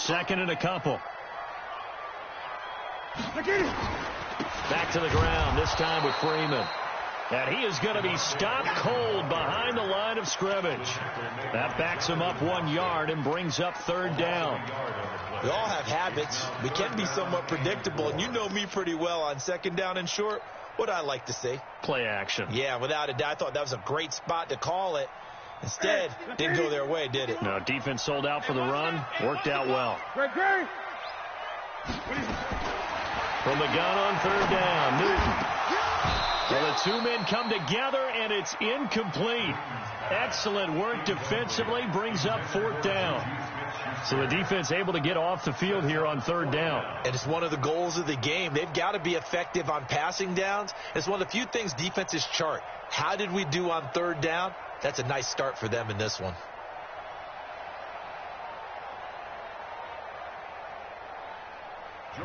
Second and a couple. Back to the ground, this time with Freeman. And he is going to be stopped cold behind the line of scrimmage. That backs him up 1 yard and brings up third down. We all have habits. We can be somewhat predictable, and you know me pretty well on second down and short. What I like to say? Play action. Yeah, without a doubt. I thought that was a great spot to call it. Instead, didn't go their way, did it? No, defense sold out for the run. Worked out well. From the gun on third down, Newton. Well, the two men come together, and it's incomplete. Excellent work defensively, brings up fourth down. So the defense able to get off the field here on third down. And it's one of the goals of the game. They've got to be effective on passing downs. It's one of the few things defenses chart. How did we do on third down? That's a nice start for them in this one.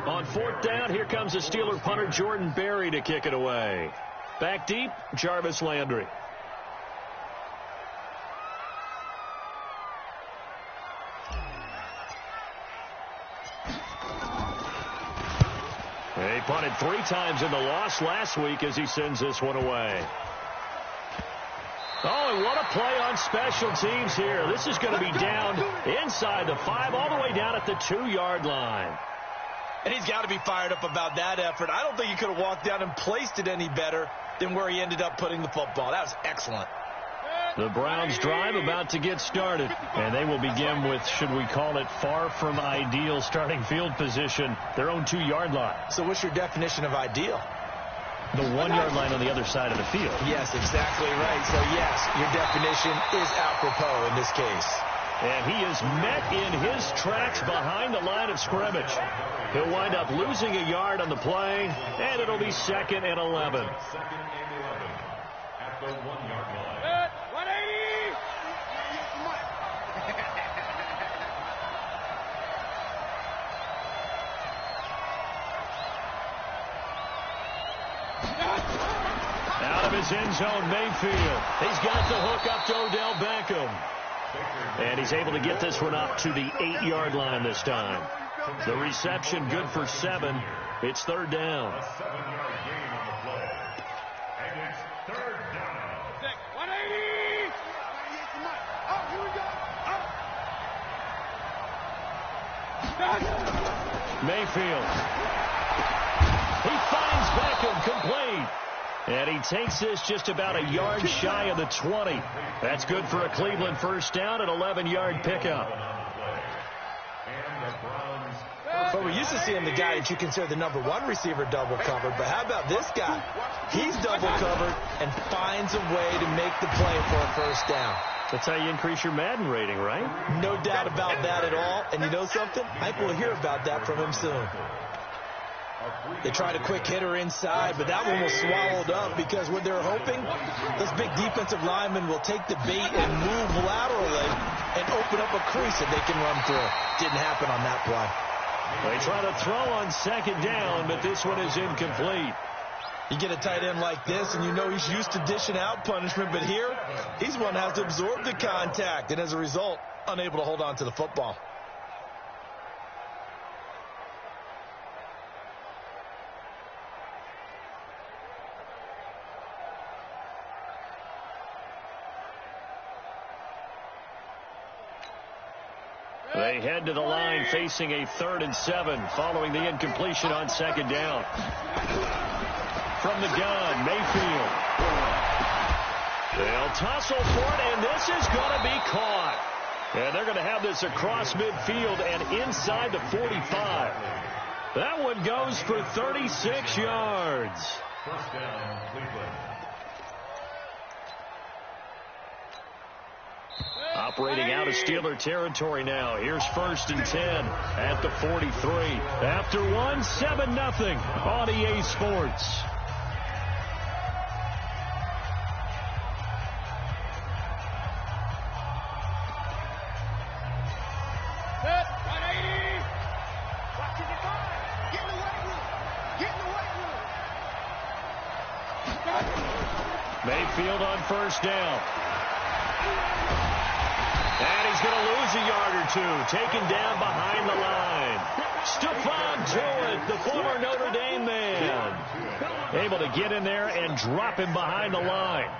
On fourth down, here comes the Steeler punter Jordan Berry to kick it away. Back deep, Jarvis Landry. He punted 3 times in the loss last week as he sends this one away. Oh, and what a play on special teams here. This is going to be down inside the 5, all the way down at the 2-yard line. And he's got to be fired up about that effort. I don't think he could have walked down and placed it any better than where he ended up putting the football. That was excellent. The Browns drive about to get started, and they will begin with, should we call it, far from ideal starting field position, their own 2-yard line. So what's your definition of ideal? The 1-yard line on the other side of the field. Yes, exactly right. So, yes, your definition is apropos in this case. And he is met in his tracks behind the line of scrimmage. He'll wind up losing a yard on the play, and it'll be 2nd and 11. At the 1-yard line. 180! Out of his end zone, Mayfield. He's got the hook up to Odell Beckham. And he's able to get this one up to the 8-yard line this time. The reception good for 7. It's third down. A 7-yard gain on the play. And it's third down. 180! Oh, here we go. Mayfield. He finds Beckham complete. And he takes this just about a yard shy of the 20. That's good for a Cleveland first down, an 11-yard pickup. But we're used to seeing the guy that you consider the number 1 receiver double covered. But how about this guy? He's double covered and finds a way to make the play for a first down. That's how you increase your Madden rating, right? No doubt about that at all. And you know something? I think we'll hear about that from him soon. They tried a quick hitter inside, but that one was swallowed up because what they're hoping, those big defensive linemen will take the bait and move laterally and open up a crease that they can run through. Didn't happen on that play. They try to throw on second down, but this one is incomplete. You get a tight end like this, and you know he's used to dishing out punishment, but here, he's one that has to absorb the contact, and as a result, unable to hold on to the football. They head to the line facing a 3rd and 7 following the incompletion on second down. From the gun, Mayfield. They'll tussle for it, and this is going to be caught. And they're going to have this across midfield and inside the 45. That one goes for 36 yards. First down, Cleveland. Operating out of Steeler territory now. Here's 1st and 10 at the 43. After one, 7-0 on EA Sports. Mayfield on first down. And he's going to lose a yard or two, taken down behind the line. able to get in there and drop him behind the line.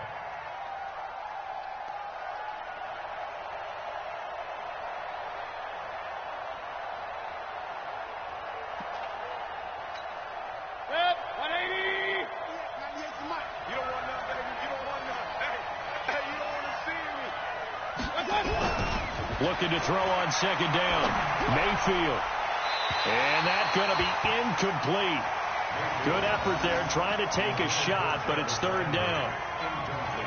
Looking to throw on second down. Mayfield. And that's going to be incomplete. Good effort there, trying to take a shot, but it's third down.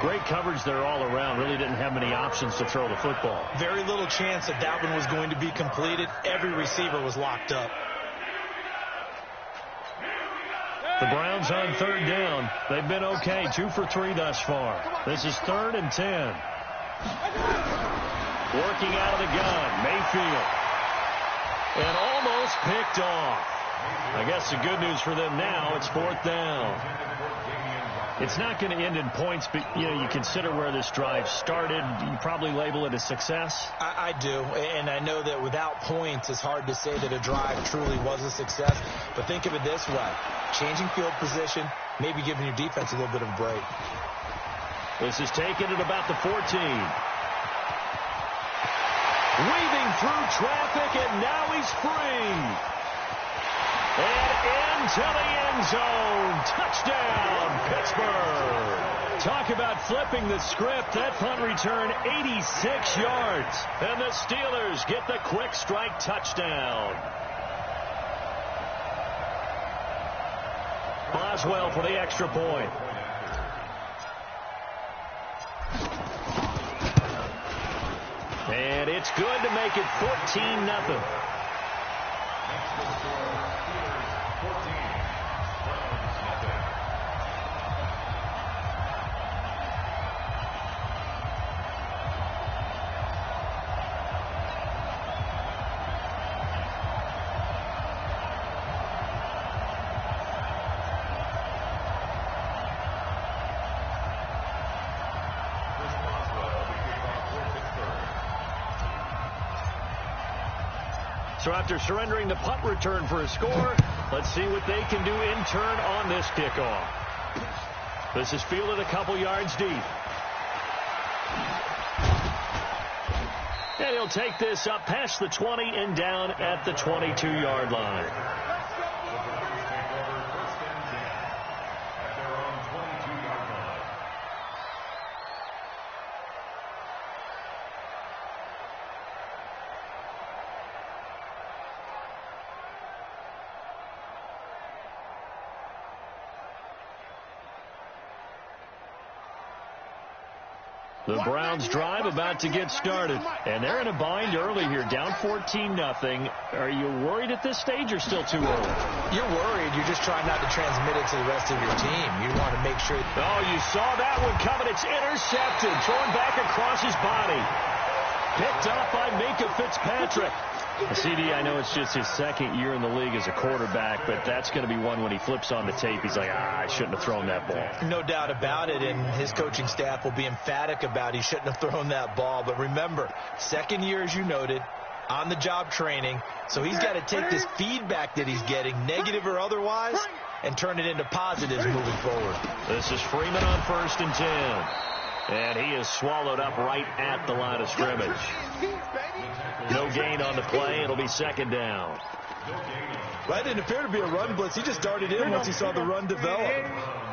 Great coverage there all around. Really didn't have many options to throw the football. Very little chance that that one was going to be completed. Every receiver was locked up. The Browns on third down. They've been okay, 2 for 3 thus far. This is 3rd and 10. Working out of the gun, Mayfield. And almost picked off. I guess the good news for them now, it's 4th down. It's not going to end in points, but, you consider where this drive started. You probably label it a success. I do, and I know that without points, it's hard to say that a drive truly was a success. But think of it this way. Changing field position, maybe giving your defense a little bit of a break. This is taken at about the 14. Weaving through traffic, and now he's free. And into the end zone. Touchdown, Pittsburgh. Talk about flipping the script. That punt return, 86 yards. And the Steelers get the quick strike touchdown. Boswell for the extra point. And it's good to make it 14-0. So after surrendering the punt return for a score, let's see what they can do in turn on this kickoff. This is fielded a couple yards deep. And he'll take this up past the 20 and down at the 22-yard line. The Browns drive about to get started, and they're in a bind early here, down 14-0. Are you worried at this stage or still too early? You're worried. You're just trying not to transmit it to the rest of your team. You want to make sure. Oh, you saw that one coming. It's intercepted, thrown back across his body. Picked up by Minka Fitzpatrick. CD, I know it's just his second year in the league as a quarterback, but that's going to be one when he flips on the tape. He's like, I shouldn't have thrown that ball. No doubt about it, and his coaching staff will be emphatic about he shouldn't have thrown that ball. But remember, second year, as you noted, on-the-job training, so he's got to take this feedback that he's getting, negative or otherwise, and turn it into positives moving forward. This is Freeman on 1st and 10. And he is swallowed up right at the line of scrimmage. No gain on the play. It'll be second down. That didn't appear to be a run blitz. He just darted in once he saw the run develop.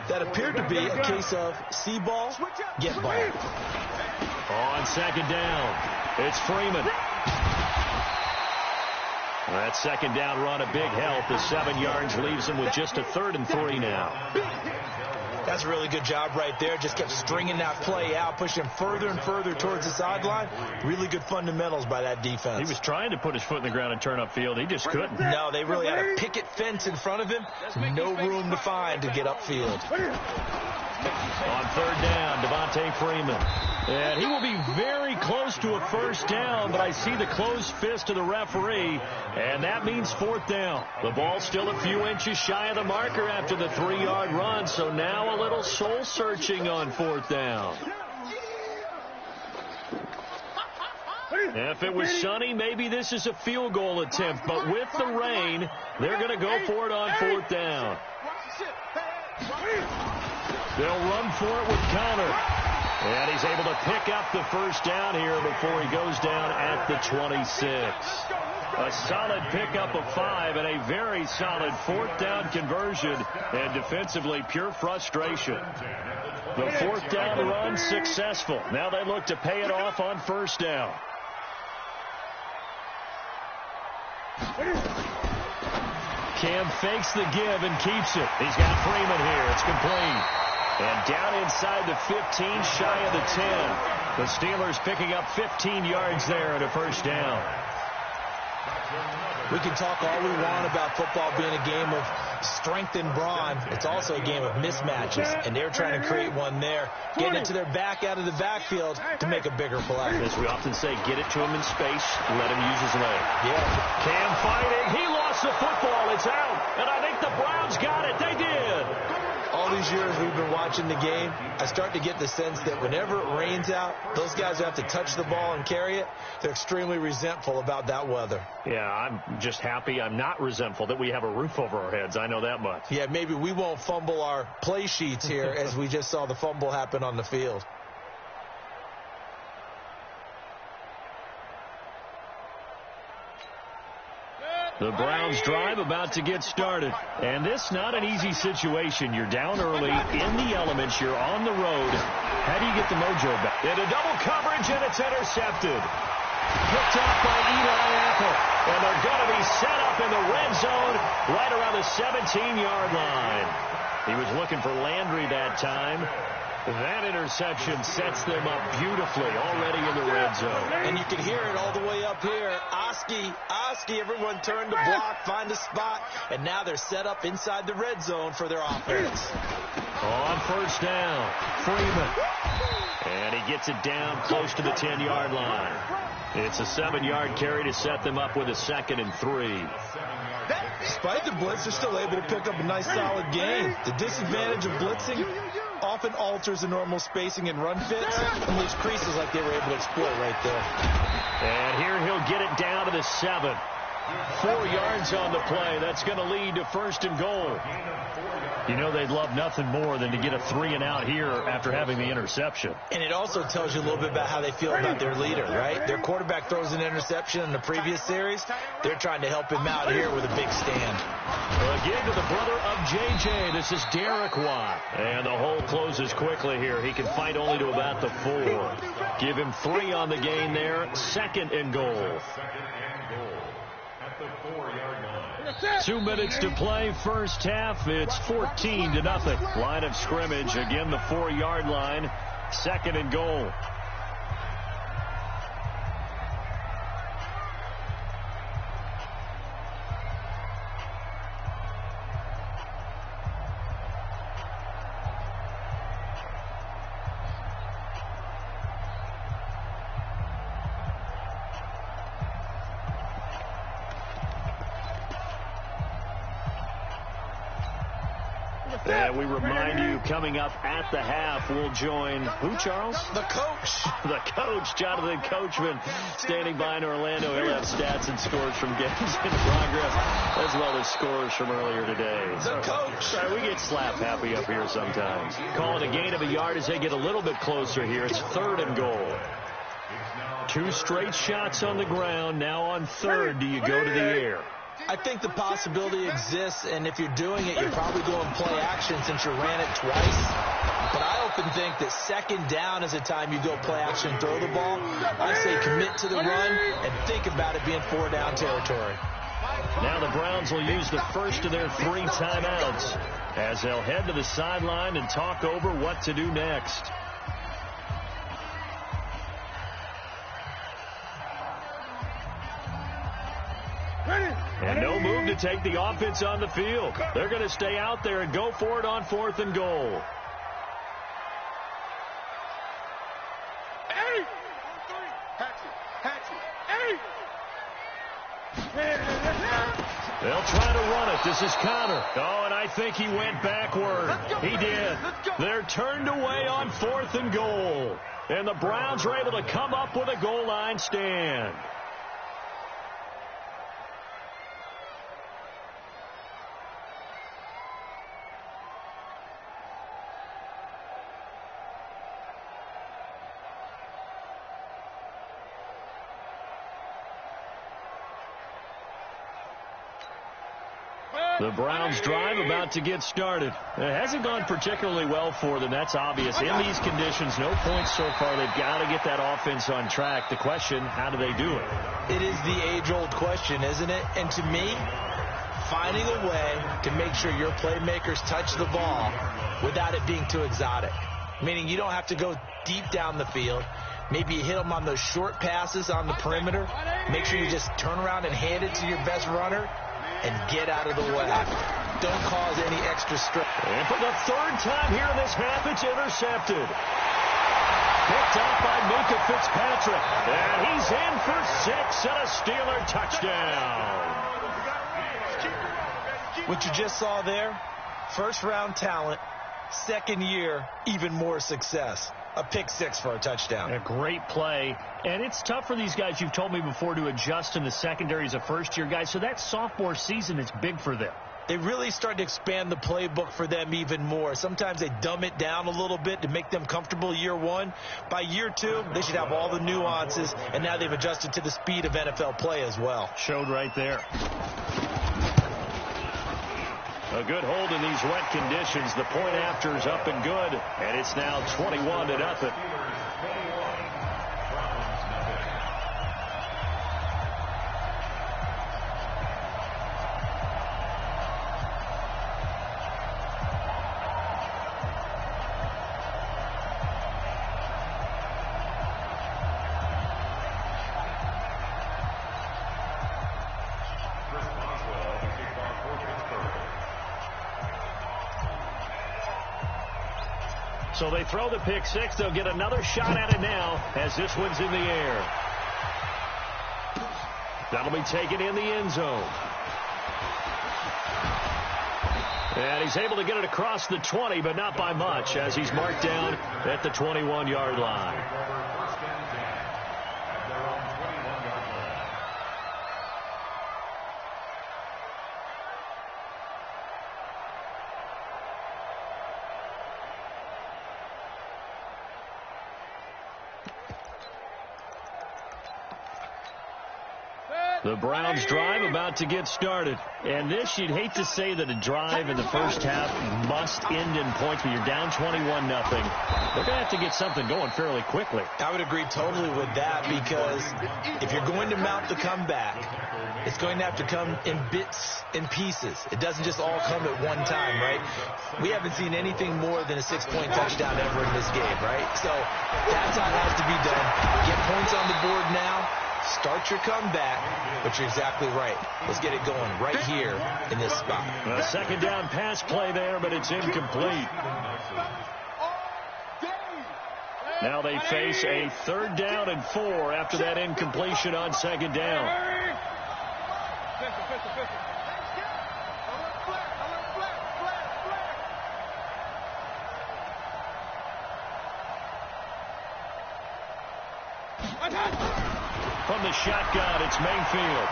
That appeared to be a case of see ball, get ball. On second down, it's Freeman. That second down run a big help. The 7 yards leaves him with just a 3rd and 3 now. That's a really good job right there. Just kept stringing that play out, pushing him further and further towards the sideline. Really good fundamentals by that defense. He was trying to put his foot in the ground and turn upfield. He just couldn't. No, they really had a picket fence in front of him. No room to find to get upfield. On third down, Devontae Freeman. And he will be very close to a first down, but I see the closed fist of the referee, and that means 4th down. The ball's still a few inches shy of the marker after the 3-yard run, so now a little soul-searching on 4th down. If it was sunny, maybe this is a field goal attempt, but with the rain, they're going to go for it on 4th down. They'll run for it with Connor. And he's able to pick up the first down here before he goes down at the 26. A solid pickup of 5 and a very solid fourth down conversion. And defensively, pure frustration. The fourth down run successful. Now they look to pay it off on first down. Cam fakes the give and keeps it. He's got Freeman here. It's complete. And down inside the 15, shy of the 10. The Steelers picking up 15 yards there at a first down. We can talk all we want about football being a game of strength and brawn. It's also a game of mismatches, and they're trying to create one there, getting it to their back out of the backfield to make a bigger play. As we often say, get it to him in space, let him use his leg. Yeah. Cam fighting. He lost the football. It's out. And I think the Browns got it. They did. All these years we've been watching the game, I start to get the sense that whenever it rains out, those guys who have to touch the ball and carry it, they're extremely resentful about that weather. Yeah, I'm just happy I'm not resentful that we have a roof over our heads. I know that much. Yeah, maybe we won't fumble our play sheets here as we just saw the fumble happen on the field. The Browns drive about to get started. And this not an easy situation. You're down early in the elements. You're on the road. How do you get the mojo back? Into double coverage, and it's intercepted. Picked off by Eli Apple. And they're going to be set up in the red zone right around the 17-yard line. He was looking for Landry that time. That interception sets them up beautifully already in the red zone. And you can hear it all the way up here. Oski, everyone turned to block, find a spot, and now they're set up inside the red zone for their offense. On first down, Freeman. And he gets it down close to the 10-yard line. It's a 7-yard carry to set them up with a 2nd and 3. Despite the blitz, they're still able to pick up a nice solid gain. The disadvantage of blitzing often alters the normal spacing and run fits and leaves creases like they were able to exploit right there. And here he'll get it down to the 7. 4 yards on the play. That's going to lead to 1st and goal. You know they'd love nothing more than to get a 3-and-out here after having the interception. And it also tells you a little bit about how they feel about their leader, right? Their quarterback throws an interception in the previous series. They're trying to help him out here with a big stand. Again to the brother of J.J. This is Derek Watt. And the hole closes quickly here. He can fight only to about the 4. Give him 3 on the gain there. 2nd and goal. 2 minutes to play first half. It's 14-0. Line of scrimmage. Again, the 4-yard line. 2nd and goal. And we remind you, coming up at the half, we'll join who, Charles? The coach. The coach, Jonathan Coachman, standing by in Orlando. He'll have stats and scores from games in progress, as well as scores from earlier today. The coach. Sorry, we get slap happy up here sometimes. Calling a gain of a yard as they get a little bit closer here. It's 3rd and goal. 2 straight shots on the ground. Now on 3rd, do you go to the air? I think the possibility exists, and if you're doing it, you're probably going play action since you ran it twice. But I often think that 2nd down is the time you go play action and throw the ball. I say commit to the run and think about it being 4-down territory. Now the Browns will use the first of their 3 timeouts as they'll head to the sideline and talk over what to do next. And no move to take the offense on the field. They're going to stay out there and go for it on 4th and goal. They'll try to run it. This is Connor. Oh, and I think he went backward. He did. They're turned away on 4th and goal. And the Browns are able to come up with a goal line stand. The Browns drive about to get started. It hasn't gone particularly well for them. That's obvious. In these conditions, no points so far. They've got to get that offense on track. The question, how do they do it? It is the age-old question, isn't it? And to me, finding a way to make sure your playmakers touch the ball without it being too exotic. Meaning you don't have to go deep down the field. Maybe you hit them on those short passes on the perimeter. Make sure you just turn around and hand it to your best runner and get out of the way. Don't cause any extra stress. And for the third time here in this half, it's intercepted. Picked up by Minka Fitzpatrick. And he's in for 6 and a Steeler touchdown. What you just saw there, first-round talent, second year, even more success. A pick 6 for a touchdown. A great play. And it's tough for these guys, you've told me before, to adjust in the secondary as a first-year guy. So that sophomore season is big for them. They really start to expand the playbook for them even more. Sometimes they dumb it down a little bit to make them comfortable year one. By year 2, they should have all the nuances, and now they've adjusted to the speed of NFL play as well. Showed right there. A good hold in these wet conditions. The point after is up and good, and it's now 21-0. So they throw the pick 6. They'll get another shot at it now as this one's in the air. That'll be taken in the end zone. And he's able to get it across the 20, but not by much, as he's marked down at the 21-yard line. The Browns drive about to get started. And this, you'd hate to say that a drive in the first half must end in points, but you're down 21-0. They're going to have to get something going fairly quickly. I would agree totally with that, because if you're going to mount the comeback, it's going to have to come in bits and pieces. It doesn't just all come at one time, right? We haven't seen anything more than a 6-point touchdown ever in this game, right? So that's how it has to be done. Get points on the board now. Start your comeback, but you're exactly right. Let's get it going right here in this spot. A second down pass play there, but it's incomplete. Now they face a 3rd down and 4 after that incompletion on 2nd down. From the shotgun, it's Mayfield.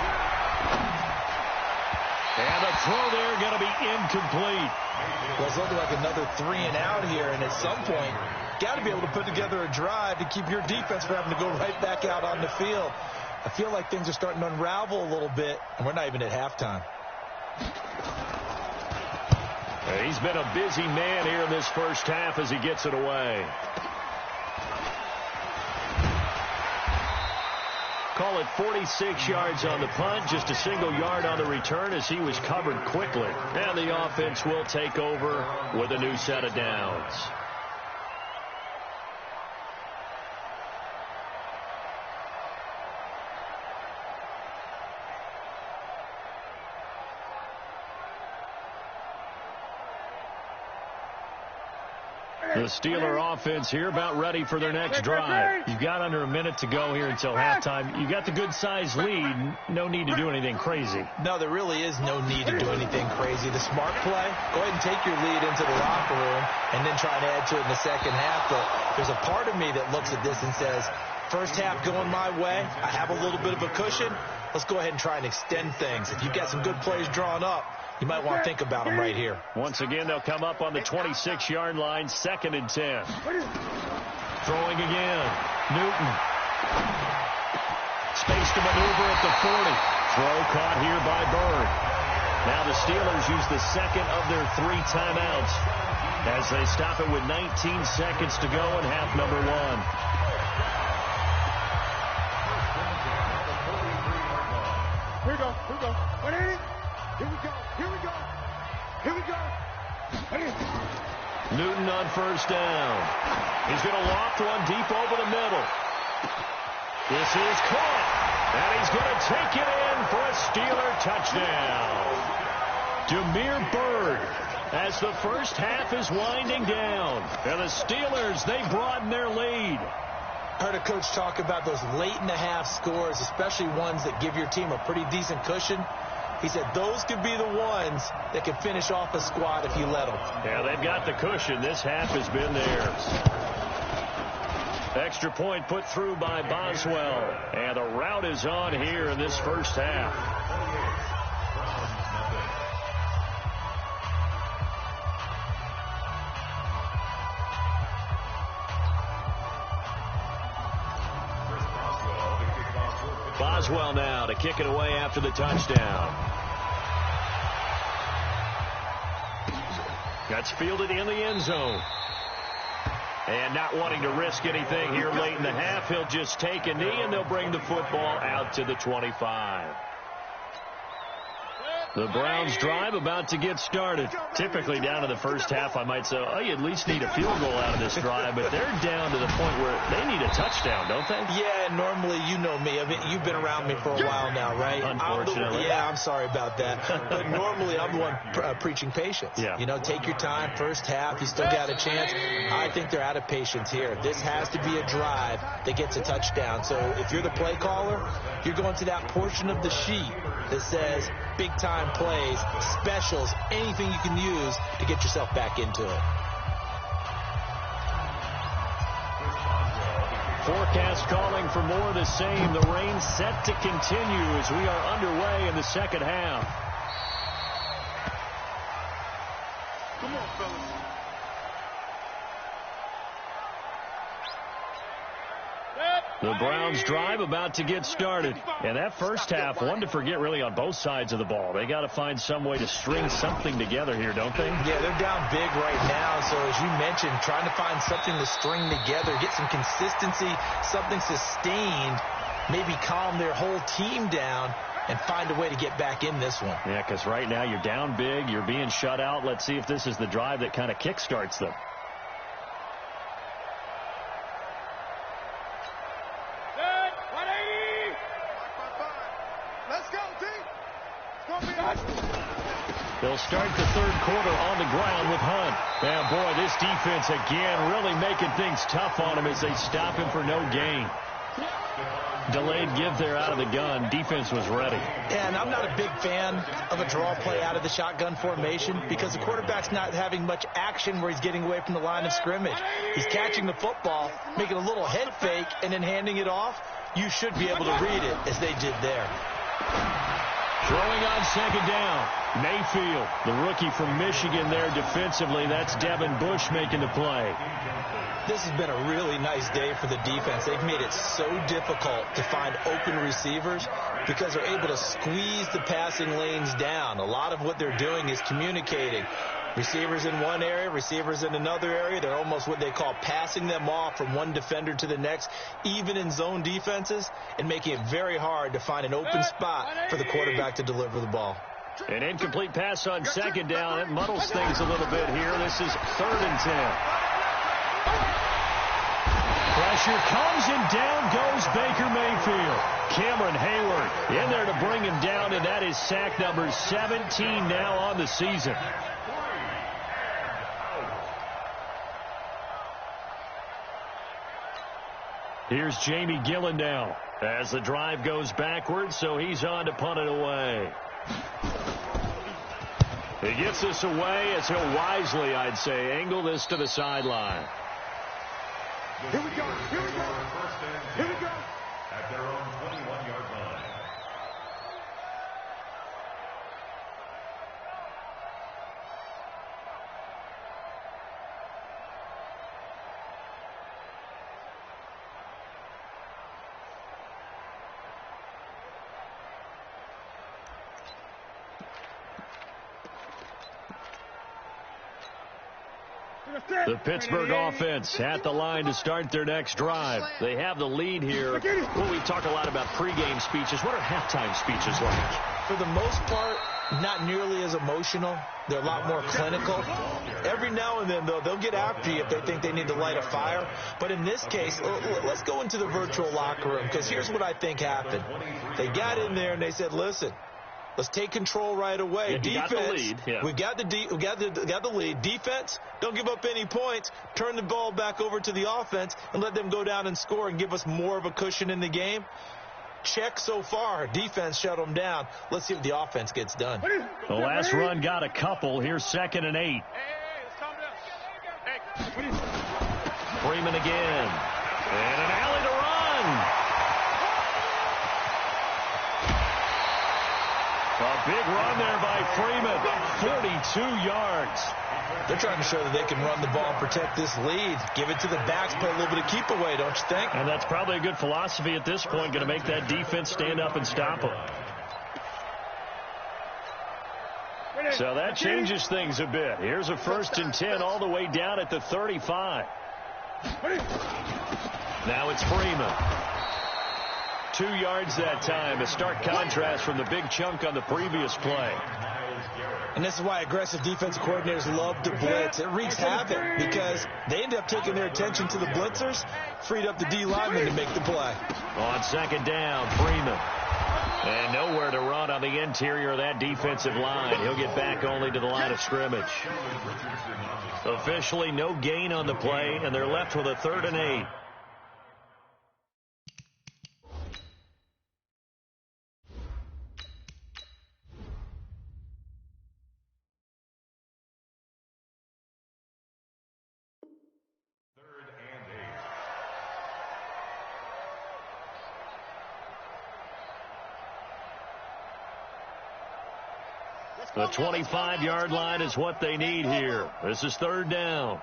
And the throw there going to be incomplete. Well, it's looking like another 3 and out here, and at some point, got to be able to put together a drive to keep your defense from having to go right back out on the field. I feel like things are starting to unravel a little bit, and we're not even at halftime. He's been a busy man here in this first half as he gets it away. Call it 46 yards on the punt, just a single yard on the return as he was covered quickly. And the offense will take over with a new set of downs. The Steeler offense here about ready for their next drive. You've got under a minute to go here until halftime. You've got the good-sized lead. No need to do anything crazy. No, there really is no need to do anything crazy. The smart play, go ahead and take your lead into the locker room and then try to add to it in the second half. But there's a part of me that looks at this and says, first half going my way, I have a little bit of a cushion. Let's go ahead and try and extend things. If you've got some good plays drawn up, you might want to think about them right here. Once again, they'll come up on the 26-yard line, 2nd and 10. Throwing again. Newton. Space to maneuver at the 40. Throw caught here by Bird. Now the Steelers use the second of their 3 timeouts as they stop it with 19 seconds to go in half number 1. Here we go. 180. Here we go. Newton on first down. He's going to loft one deep over the middle. This is caught. And he's going to take it in for a Steeler touchdown. Demir Bird, as the first half is winding down. And the Steelers, they broaden their lead. Heard a coach talk about those late-in-the-half scores, especially ones that give your team a pretty decent cushion. He said those could be the ones that can finish off a squad if you let them. Yeah, they've got the cushion. This half has been theirs. Extra point put through by Boswell. And the rout is on here in this first half. Boswell now to kick it away after the touchdown. That's fielded in the end zone. And not wanting to risk anything here late in the half, he'll just take a knee and they'll bring the football out to the 25. The Browns drive about to get started. Typically down to the first half, I might say, oh, you at least need a field goal out of this drive, but they're down to the point where they need a touchdown, don't they? Yeah, normally, you know me. I mean, you've been around me for a while now, right? Unfortunately. I'm sorry about that. But normally, I'm the one preaching patience. Yeah. You know, take your time, first half, you still got a chance. I think they're out of patience here. This has to be a drive that gets a touchdown. So if you're the play caller, you're going to that portion of the sheet that says big-time plays, specials, anything you can use to get yourself back into it. Forecast calling for more of the same. The rain set to continue as we are underway in the second half. Come on, fellas. The Browns drive about to get started. And that first half, one to forget really on both sides of the ball. They got to find some way to string something together here, don't they? Yeah, they're down big right now. So as you mentioned, trying to find something to string together, get some consistency, something sustained, maybe calm their whole team down and find a way to get back in this one. Yeah, because right now you're down big, you're being shut out. Let's see if this is the drive that kind of kickstarts them. They'll start the third quarter on the ground with Hunt. And, boy, this defense again really making things tough on him as they stop him for no gain. Delayed give there out of the gun. Defense was ready. And I'm not a big fan of a draw play out of the shotgun formation because the quarterback's not having much action where he's getting away from the line of scrimmage. He's catching the football, making a little head fake, and then handing it off. You should be able to read it as they did there. Throwing on second down. Mayfield, the rookie from Michigan there defensively. That's Devin Bush making the play. This has been a really nice day for the defense. They've made it so difficult to find open receivers because they're able to squeeze the passing lanes down. A lot of what they're doing is communicating. Receivers in one area, receivers in another area. They're almost what they call passing them off from one defender to the next, even in zone defenses, and making it very hard to find an open spot for the quarterback to deliver the ball. An incomplete pass on second down. It muddles things a little bit here. This is 3rd and 10. Pressure comes and down goes Baker Mayfield. Cameron Hayward in there to bring him down, and that is sack number 17 now on the season. Here's Jamie Gillen now as the drive goes backwards, so he's on to punt it away. He gets this away as he'll wisely, I'd say, angle this to the sideline. Here we go. Here we go. Here we go. At their own 21-yard line. The Pittsburgh offense at the line to start their next drive. They have the lead here. Well, we talk a lot about pregame speeches. What are halftime speeches like? For the most part, not nearly as emotional. They're a lot more clinical. Every now and then, though, they'll get after you if they think they need to light a fire. But in this case, let's go into the virtual locker room, because here's what I think happened. They got in there and they said, listen, let's take control right away. Yeah, defense, got the lead. Yeah. we got the lead. Defense, don't give up any points. Turn the ball back over to the offense and let them go down and score and give us more of a cushion in the game. Check so far. Defense shut them down. Let's see if the offense gets done. The last run got a couple. Here's 2nd and 8. Freeman again. And an alley to run. A big run there by Freeman. 42 yards. They're trying to show that they can run the ball and protect this lead. Give it to the backs, play a little bit of keep away, don't you think? And that's probably a good philosophy at this point, going to make that defense stand up and stop them. So that changes things a bit. Here's a 1st and 10 all the way down at the 35. Now it's Freeman. 2 yards that time. A stark contrast from the big chunk on the previous play. And this is why aggressive defensive coordinators love to blitz. It wreaks havoc because they end up taking their attention to the blitzers, freed up the D lineman to make the play. On 2nd down, Freeman. And nowhere to run on the interior of that defensive line. He'll get back only to the line of scrimmage. Officially no gain on the play, and they're left with a 3rd and 8. The 25-yard line is what they need here. This is 3rd down.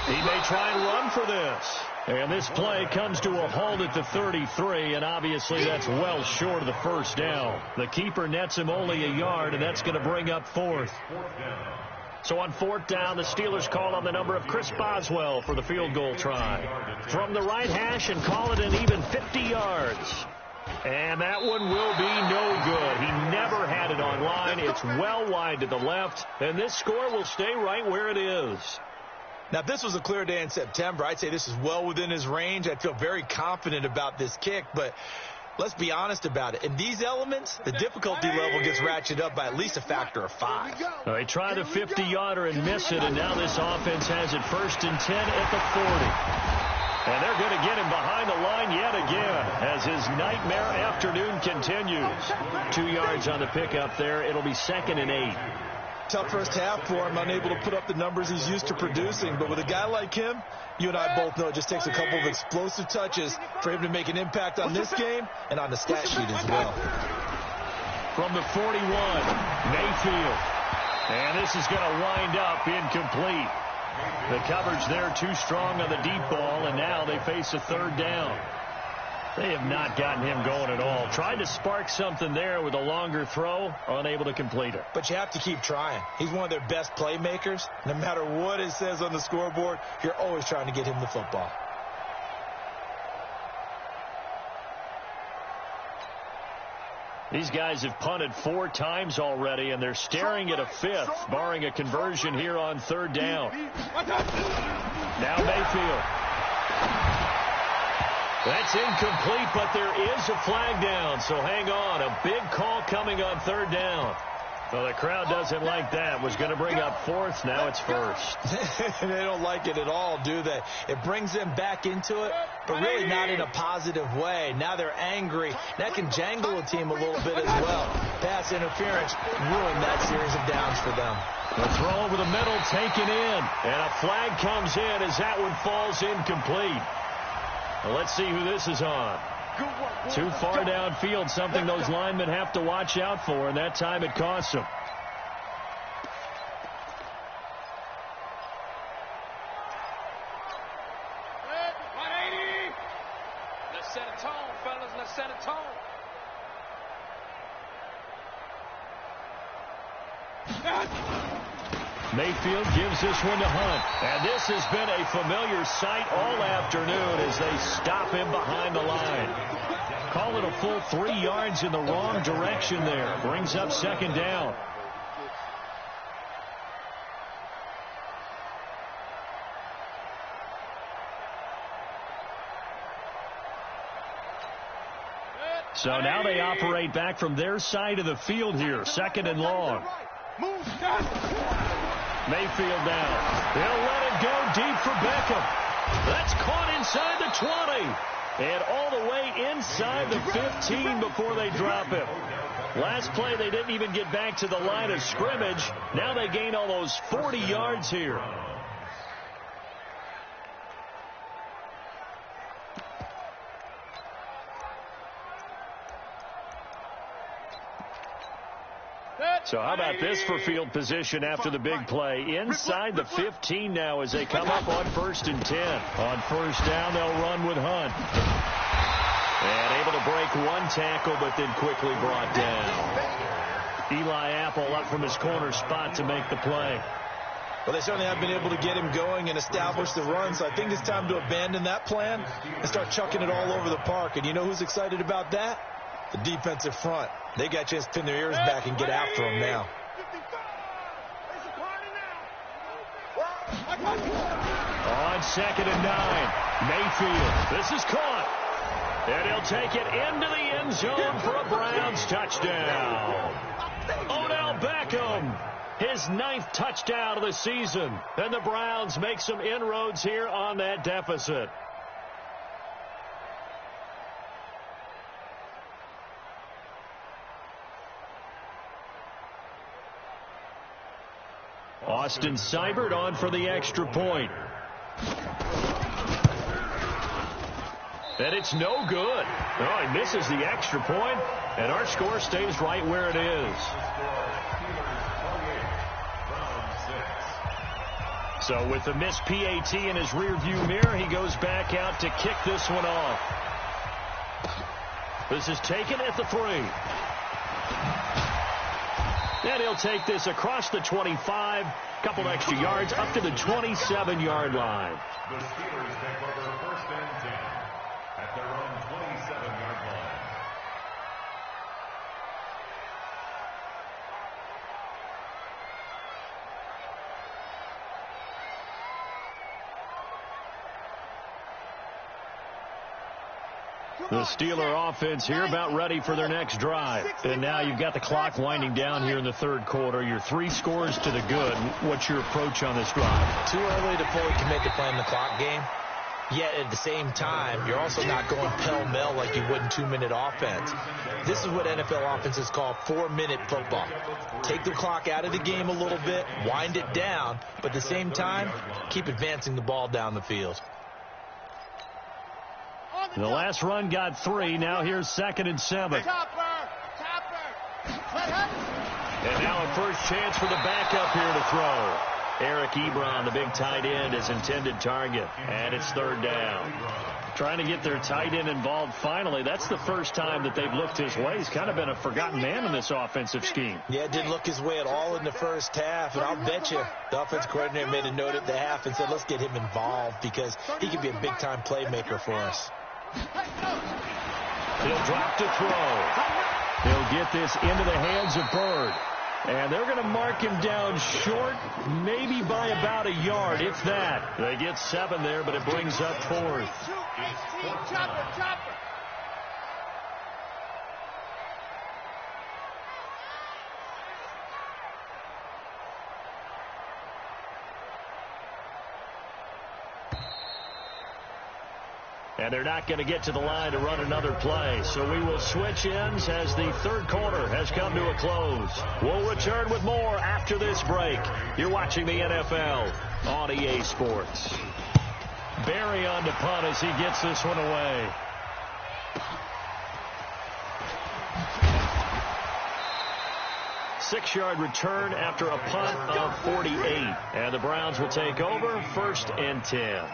He may try and run for this. And this play comes to a halt at the 33, and obviously that's well short of the 1st down. The keeper nets him only a yard, and that's going to bring up 4th. So on 4th down, the Steelers call on the number of Chris Boswell for the field goal try. From the right hash and call it an even 50 yards. And that one will be no good. He never had it on line. It's well wide to the left, and this score will stay right where it is. Now, if this was a clear day in September, I'd say this is well within his range. I'd feel very confident about this kick, but let's be honest about it. In these elements, the difficulty level gets ratcheted up by at least a factor of 5. They try the 50-yarder and miss it, and now this offense has it 1st and 10 at the 40. And they're going to get him behind the line yet again as his nightmare afternoon continues. 2 yards on the pickup there. It'll be 2nd and 8. Tough first half for him, unable to put up the numbers he's used to producing. But with a guy like him, you and I both know it just takes a couple of explosive touches for him to make an impact on this game and on the stat sheet as well. From the 41, Mayfield. And this is going to wind up incomplete. The coverage there too strong on the deep ball, and now they face a 3rd down. They have not gotten him going at all. Tried to spark something there with a longer throw, unable to complete it. But you have to keep trying. He's one of their best playmakers. No matter what it says on the scoreboard, you're always trying to get him the football. These guys have punted 4 times already, and they're staring at a 5th, barring a conversion here on 3rd down. Now Mayfield. That's incomplete, but there is a flag down, so hang on. A big call coming on 3rd down. Well, the crowd doesn't like that. Was going to bring up 4th. Now it's 1st. They don't like it at all, do they? It brings them back into it, but really not in a positive way. Now they're angry. That can jangle a team a little bit as well. Pass interference ruined that series of downs for them. The throw over the middle taken in, and a flag comes in as that one falls incomplete. Well, let's see who this is on. Too far downfield, something those linemen have to watch out for, and that time it costs them. Let's set a tone, fellas. Let's set a tone. Mayfield gives this one to Hunt. And this has been a familiar sight all afternoon as they stop him behind the line. Call it a full 3 yards in the wrong direction there. Brings up second down. So now they operate back from their side of the field here. Second and long. Mayfield down. They'll let it go deep for Beckham. That's caught inside the 20. And all the way inside the 15 before they drop him. Last play, they didn't even get back to the line of scrimmage. Now they gain almost 40 yards here. So how about this for field position after the big play? Inside the 15 now as they come up on 1st and 10. On first down, they'll run with Hunt. And able to break one tackle, but then quickly brought down. Eli Apple up from his corner spot to make the play. Well, they certainly have been able to get him going and establish the run, so I think it's time to abandon that plan and start chucking it all over the park. And you know who's excited about that? The defensive front. They got a chance to pin their ears back and get after him now. On 2nd and 9, Mayfield. This is caught. And he'll take it into the end zone for a Browns touchdown. Odell Beckham, his 9th touchdown of the season. And the Browns make some inroads here on that deficit. Austin Seibert on for the extra point. And it's no good. Oh, he misses the extra point, and our score stays right where it is. So with the missed PAT in his rearview mirror, he goes back out to kick this one off. This is taken at the 3. And he'll take this across the 25, couple extra yards, up to the 27-yard line. The Steelers take over 1st and 10 at their own 27-yard line. The Steeler offense here about ready for their next drive. And now you've got the clock winding down here in the 3rd quarter. You're 3 scores to the good. What's your approach on this drive? Too early to fully commit to playing the clock game. Yet at the same time, you're also not going pell-mell like you would in 2-minute offense. This is what NFL offenses call 4-minute football. Take the clock out of the game a little bit, wind it down, but at the same time, keep advancing the ball down the field. The last run got 3. Now here's 2nd and 7. And now a first chance for the backup here to throw. Eric Ebron, the big tight end, is intended target. And it's 3rd down. Trying to get their tight end involved finally. That's the first time that they've looked his way. He's kind of been a forgotten man in this offensive scheme. Yeah, it didn't look his way at all in the first half. And I'll bet you the offensive coordinator made a note at the half and said, let's get him involved because he could be a big-time playmaker for us. He'll drop to throw. He'll get this into the hands of Bird. And they're going to mark him down short, maybe by about a yard, if that. They get 7 there, but it brings up 4th. And they're not going to get to the line to run another play. So we will switch ends as the 3rd quarter has come to a close. We'll return with more after this break. You're watching the NFL on EA Sports. Barry on to punt as he gets this one away. Six-yard return after a punt of 48. And the Browns will take over 1st and 10.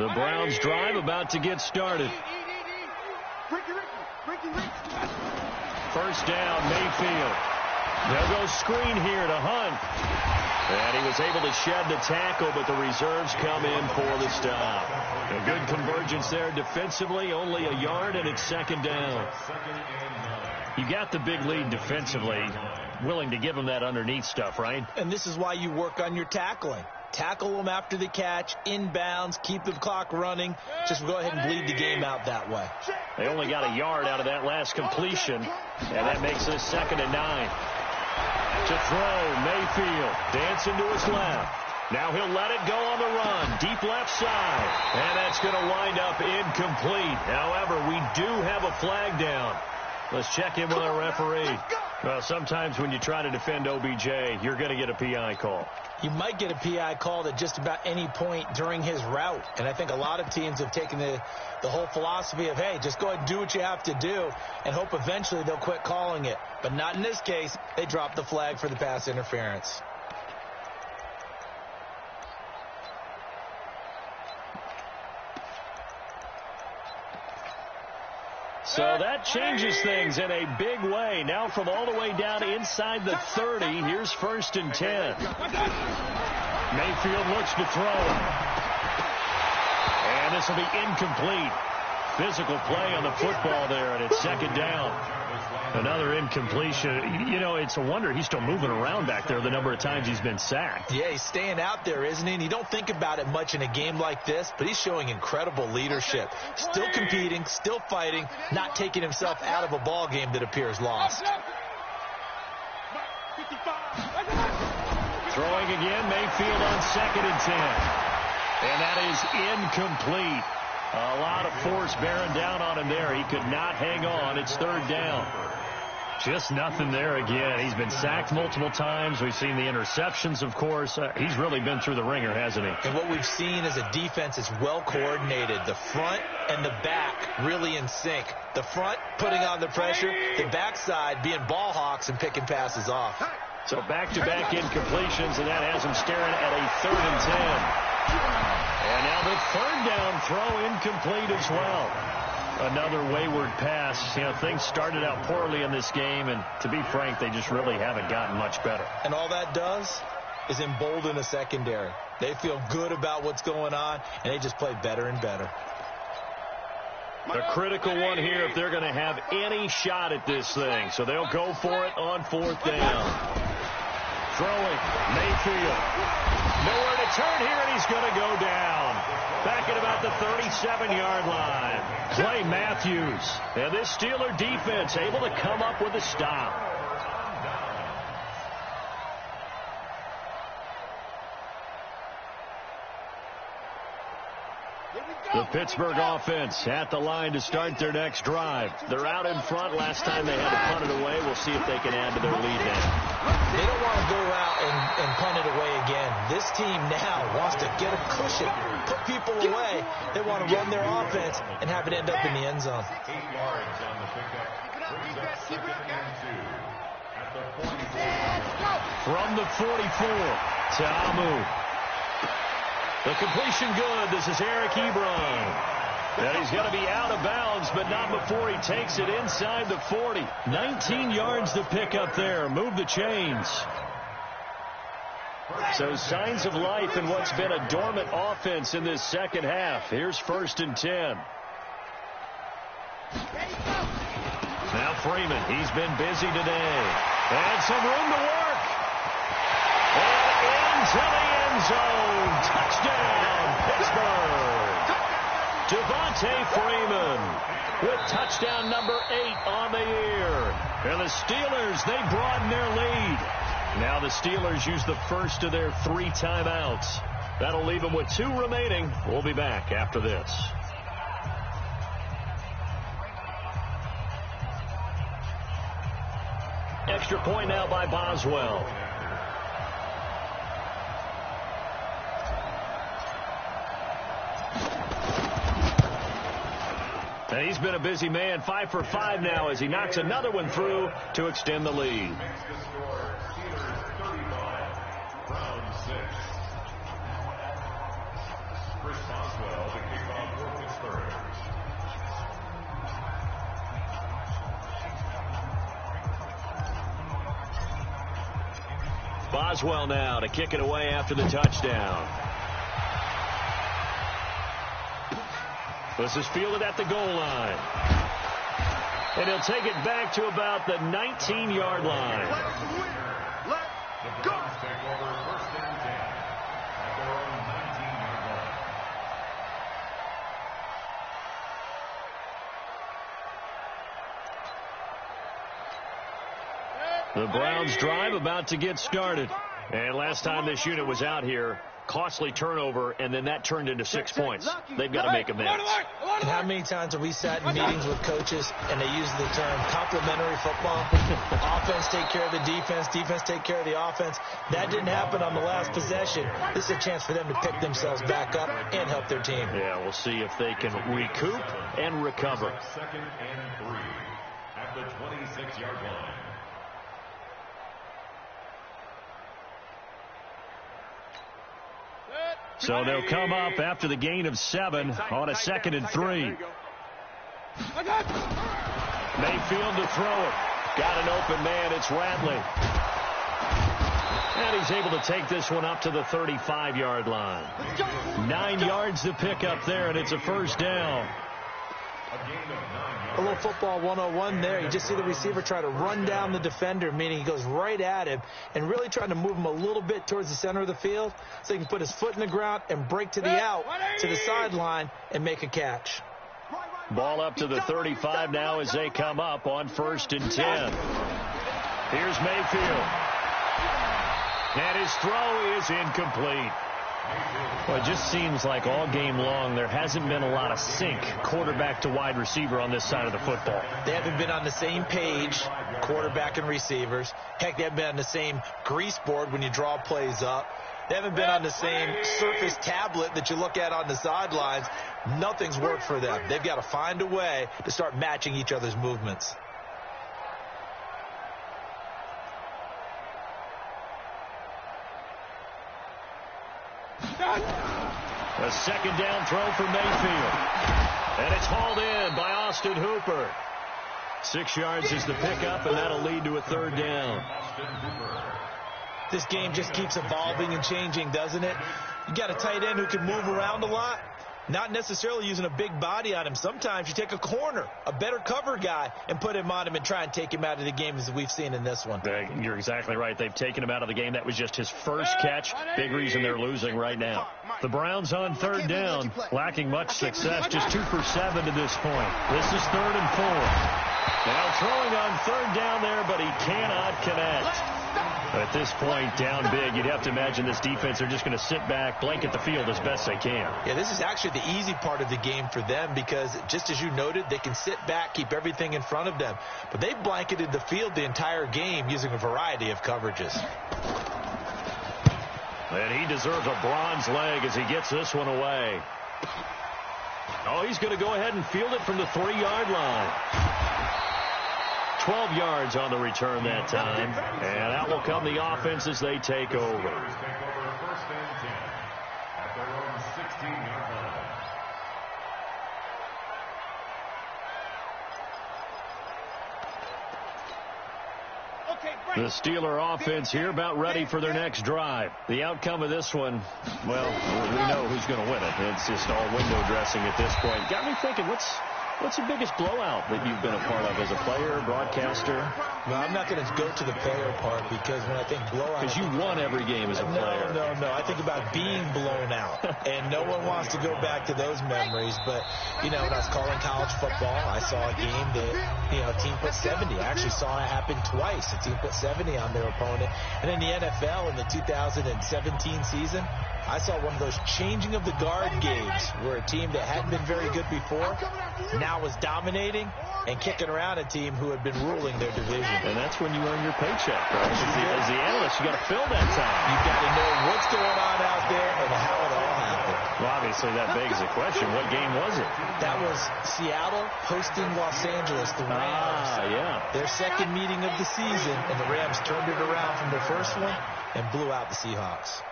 The Browns drive about to get started. First down, Mayfield. They'll go screen here to Hunt. And he was able to shed the tackle, but the reserves come in for the stop. A good convergence there defensively, only a yard, and it's second down. You got the big lead defensively. Willing to give them that underneath stuff, right? And this is why you work on your tackling. Tackle them after the catch, inbounds, keep the clock running. Just go ahead and bleed the game out that way. They only got a yard out of that last completion, and that makes this 2nd and 9. To throw, Mayfield, dancing to his left. Now he'll let it go on the run, deep left side, and that's going to wind up incomplete. However, we do have a flag down. Let's check in with our referee. Well, sometimes when you try to defend OBJ, you're going to get a PI call. You might get a PI called at just about any point during his route. And I think a lot of teams have taken the whole philosophy of, hey, just go ahead and do what you have to do and hope eventually they'll quit calling it. But not in this case. They dropped the flag for the pass interference. So that changes things in a big way. Now from all the way down inside the 30, here's 1st and 10. Mayfield looks to throw. And this will be incomplete. Physical play on the football there, and it's 2nd down. Another incompletion. You know, it's a wonder he's still moving around back there the number of times he's been sacked. Yeah, he's staying out there, isn't he? And you don't think about it much in a game like this, but he's showing incredible leadership. Still competing, still fighting, not taking himself out of a ball game that appears lost. Throwing again, Mayfield on 2nd and 10. And that is incomplete. A lot of force bearing down on him there. He could not hang on. It's 3rd down. Just nothing there again. He's been sacked multiple times. We've seen the interceptions, of course. He's really been through the ringer, hasn't he? And what we've seen is a defense is well coordinated. The front and the back really in sync. The front putting on the pressure. The backside being ball hawks and picking passes off. So back-to-back incompletions, and that has him staring at a 3rd and 10. And now the 3rd down throw incomplete as well. Another wayward pass. You know, things started out poorly in this game, and to be frank, they just really haven't gotten much better. And all that does is embolden the secondary. They feel good about what's going on, and they just play better and better. A critical one here if they're going to have any shot at this thing. So they'll go for it on 4th down. Throwing, Mayfield. Nowhere to turn here, and he's going to go down. Back at about the 37-yard line. Clay Matthews. And this Steeler defense able to come up with a stop. The Pittsburgh offense at the line to start their next drive. They're out in front. Last time they had to punt it away. We'll see if they can add to their lead now. They don't want to go out and punt it away again. This team now wants to get a cushion, put people away. They want to run their offense and have it end up in the end zone. 8 yards on the pickup. Brings up 2nd and 2 at the 44. From the 44 to Amu. The completion good. This is Eric Ebron. And he's going to be out of bounds, but not before he takes it inside the 40. 19 yards to pick up there. Move the chains. So signs of life in what's been a dormant offense in this second half. Here's 1st and 10. Now Freeman. He's been busy today. And some room to work. And into the end zone. Touchdown, Pittsburgh. Devontae Freeman with touchdown number 8 on the year. And the Steelers, they broaden their lead. Now the Steelers use the first of their 3 timeouts. That'll leave them with 2 remaining. We'll be back after this. Extra point now by Boswell. And he's been a busy man, 5 for 5 now as he knocks another one through to extend the lead. Makes the score Steelers 35, Browns 6. Chris Boswell to kick off for Pittsburgh. Boswell now to kick it away after the touchdown. This is fielded at the goal line. And he'll take it back to about the 19-yard line. Let's go. Take over 1st and 10 at their own 19-yard line. The Browns drive about to get started. And last time this unit was out here, costly turnover, and then that turned into 6 points. They've got to make amends. And how many times have we sat in meetings with coaches and they use the term complementary football? Offense take care of the defense, defense take care of the offense. That didn't happen on the last possession. This is a chance for them to pick themselves back up and help their team. Yeah, we'll see if they can recoup and recover. 2nd and 3 at the 26-yard line. So they'll come up after the gain of 7 on a 2nd and 3. Mayfield to throw it. Got an open man. It's Ratley. And he's able to take this one up to the 35-yard line. 9 yards to pick up there, and it's a 1st down. A little football 101 there. You just see the receiver try to run down the defender, meaning he goes right at him and really trying to move him a little bit towards the center of the field so he can put his foot in the ground and break to the out, to the sideline, and make a catch. Ball up to the 35 now as they come up on 1st and 10. Here's Mayfield. And his throw is incomplete. Well, it just seems like all game long there hasn't been a lot of sync quarterback to wide receiver on this side of the football. They haven't been on the same page, quarterback and receivers. Heck, they haven't been on the same grease board when you draw plays up. They haven't been on the same Surface tablet that you look at on the sidelines. Nothing's worked for them. They've got to find a way to start matching each other's movements. A 2nd down throw for Mayfield. And it's hauled in by Austin Hooper. 6 yards is the pickup, and that'll lead to a 3rd down. This game just keeps evolving and changing, doesn't it? You got a tight end who can move around a lot. Not necessarily using a big body on him. Sometimes you take a corner, a better cover guy, and put him on him and try and take him out of the game as we've seen in this one. You're exactly right. They've taken him out of the game. That was just his first catch. Big reason they're losing right now. The Browns on 3rd down, lacking much success. Just 2 for 7 to this point. This is 3rd and 4. Now throwing on 3rd down there, but he cannot connect. At this point, down big, you'd have to imagine this defense are just going to sit back, blanket the field as best they can. Yeah, this is actually the easy part of the game for them because, just as you noted, they can sit back, keep everything in front of them. But they blanketed the field the entire game using a variety of coverages. And he deserves a bronze leg as he gets this one away. Oh, he's going to go ahead and field it from the 3-yard line. 12 yards on the return that time. And out will come the offense as they take over. Take over 1st and 10 at their own 16-yard line. The Steeler offense here about ready for their next drive. The outcome of this one, well, we know who's going to win it. It's just all window dressing at this point. Got me thinking, what's the biggest blowout that you've been a part of as a player, broadcaster? Well, I'm not going to go to the player part because when I think blowout... Because you won every game as a player. No. I think about being blown out. And no one wants to go back to those memories. But, when I was calling college football, I saw a game that, a team put 70. I actually saw it happen twice. A team put 70 on their opponent. And in the NFL in the 2017 season, I saw one of those changing of the guard games where a team that hadn't been very good before now was dominating and kicking around a team who had been ruling their division. And that's when you earn your paycheck, right? As the analyst, you got to fill that time. You've got to know what's going on out there and how it all happened. Well, obviously, that begs the question, what game was it? That was Seattle hosting Los Angeles, the Rams. Yeah. Their second meeting of the season, and the Rams turned it around from their first one and blew out the Seahawks.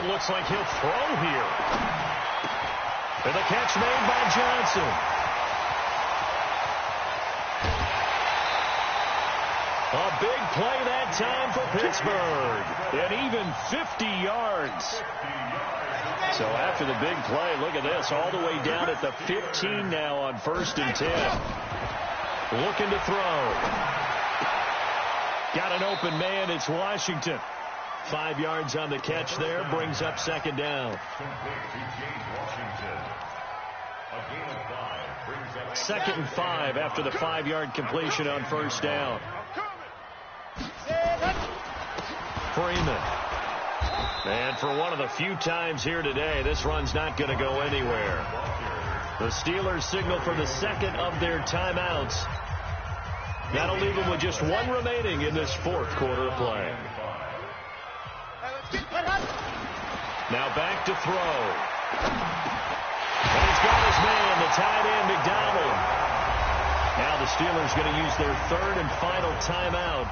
it looks like he'll throw here. And the catch made by Johnson. A big play that time for Pittsburgh. And even 50 yards. So after the big play, look at this. All the way down at the 15 now on 1st and 10. Looking to throw. Got an open man. It's Washington. 5 yards on the catch there. Brings up 2nd down. 2nd and 5 after the 5-yard completion on 1st down. Freeman. And for one of the few times here today, this run's not going to go anywhere. The Steelers signal for the 2nd of their timeouts. That'll leave them with just 1 remaining in this 4th quarter of play. Now back to throw. And he's got his man, the tight end, McDonald. Now the Steelers going to use their 3rd and final timeout.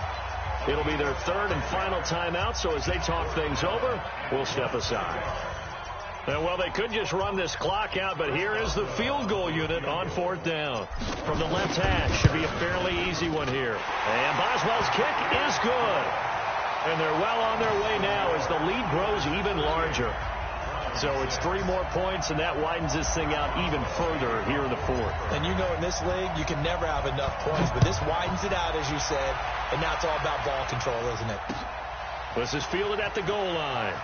It'll be their 3rd and final timeout, so as they talk things over, we'll step aside. And, well, they could just run this clock out, but here is the field goal unit on 4th down. From the left hash, should be a fairly easy one here. And Boswell's kick is good. And they're well on their way now as the lead grows even larger. So it's 3 more points, and that widens this thing out even further here in the 4th. And you know in this league, you can never have enough points, but this widens it out, as you said, and now it's all about ball control, isn't it? This is fielded at the goal line.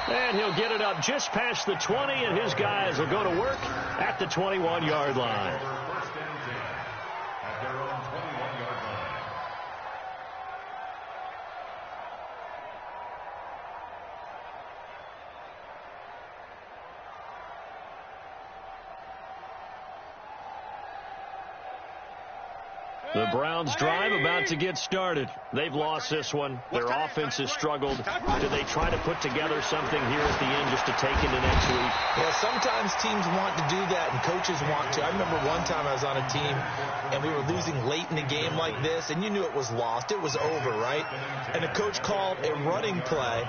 And he'll get it up just past the 20, and his guys will go to work at the 21-yard line. The Browns drive about to get started. They've lost this one. Their offense has struggled. Do they try to put together something here at the end just to take into next week? Yeah, sometimes teams want to do that and coaches want to. I remember one time I was on a team and we were losing late in the game like this, and you knew it was lost. It was over, right? And the coach called a running play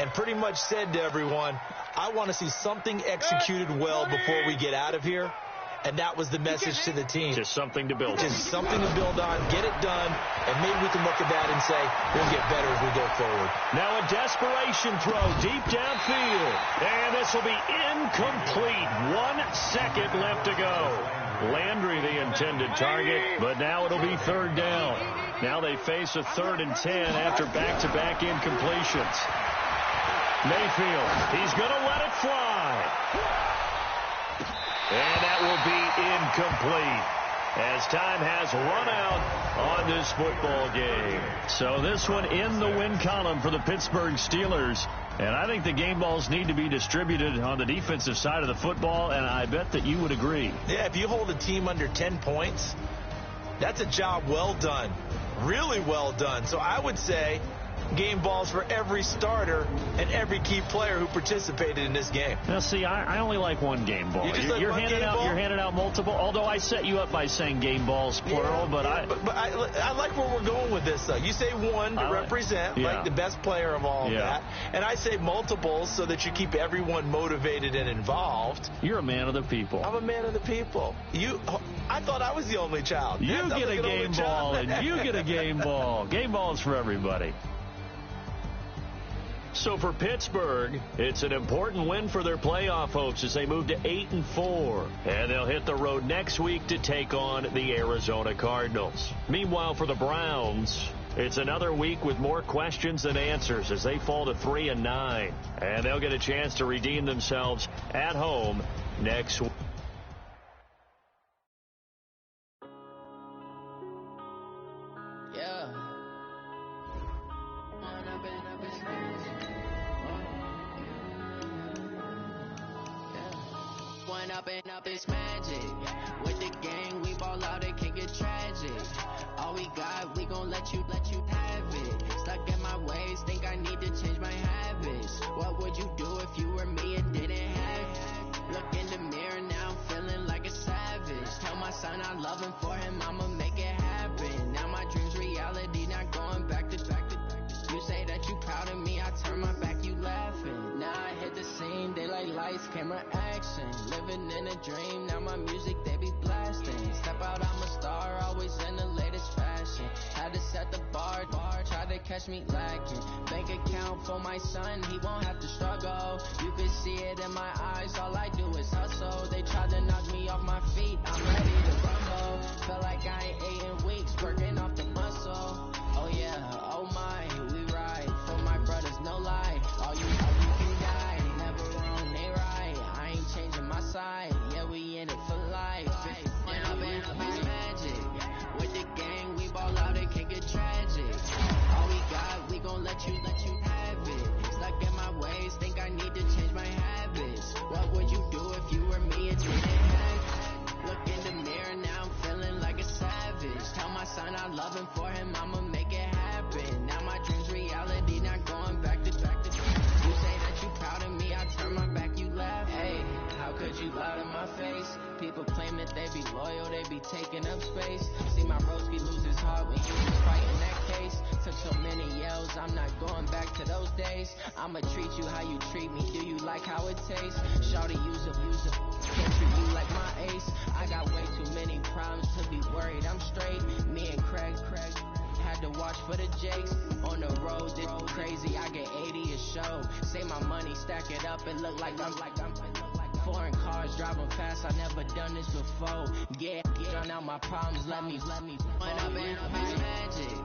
and pretty much said to everyone, I want to see something executed well before we get out of here. And that was the message to the team. Just something to build on. Just something to build on, get it done, and maybe we can look at that and say, we'll get better as we go forward. Now a desperation throw deep downfield. And this will be incomplete. 1 second left to go. Landry the intended target, but now it'll be 3rd down. Now they face a 3rd and 10 after back-to-back incompletions. Mayfield, he's going to let it fly. And that will be incomplete as time has run out on this football game. So this one in the win column for the Pittsburgh Steelers. And I think the game balls need to be distributed on the defensive side of the football, and I bet that you would agree. Yeah, if you hold a team under 10 points, that's a job well done. Really well done. So I would say game balls for every starter and every key player who participated in this game. Now, see, I only like one game ball. You're handing out multiple, although I set you up by saying game balls, plural. But I like where we're going with this, though. You say one to represent, like the best player of all of that. And I say multiples so that you keep everyone motivated and involved. You're a man of the people. I'm a man of the people. I thought I was the only child. You get a game ball, and you get a game ball. Game balls for everybody. So for Pittsburgh, it's an important win for their playoff hopes as they move to 8-4. And they'll hit the road next week to take on the Arizona Cardinals. Meanwhile, for the Browns, it's another week with more questions than answers as they fall to 3-9. And they'll get a chance to redeem themselves at home next week. Up is magic. With the gang, we ball out, it can get tragic. All we got, we gon' let you have it. Stuck in my ways, think I need to change my habits. What would you do if you were me and didn't have it? Look in the mirror, now I'm feeling like a savage. Tell my son I love him, for him I'ma make it happen. Now my dream's reality, not going back to. You say that you proud of me, living in a dream, now my music they be blasting. Step out, I'm a star, always in the latest fashion. Had to set the bar, try to catch me lacking. Bank account for my son, he won't have to struggle. You can see it in my eyes, all I do is hustle. They tried to knock me off my feet, I'm ready to rumble. Felt like I ain't ate in weeks, working off the muscle. Oh yeah, oh my, we ride for my brothers, no lie. All you can die, never wrong, they right. I ain't changing my side, yeah, we in it for life. And I've been magic with the gang, we ball out, it can get tragic. All we got, we gon' let you have it. Stuck in my ways, think I need to change my habits. What would you do if you were me and didn't have? Look in the mirror, now I'm feeling like a savage. Tell my son I love him, for him I'ma make it happen. Now my dream's reality, not going back to. You say that you proud of me, I turn my back, you laugh. Hey, how could you lie to my face? People claim that they be loyal, they be taking up space. See my broski lose his heart when he was fighting that case. Took so many yells, I'm not going back to those days. I'ma treat you how you treat me, do you like how it tastes? Shawty, use a, can't treat you like my ace. I got way too many problems to be worried, I'm straight. Me and Craig had to watch for the Jakes. On the road, it's crazy, I get 80 a show. Say my money, stack it up, it look like I'm foreign cars, driving fast, I never done this before. Yeah, drown out my problems, let me. When I've been magic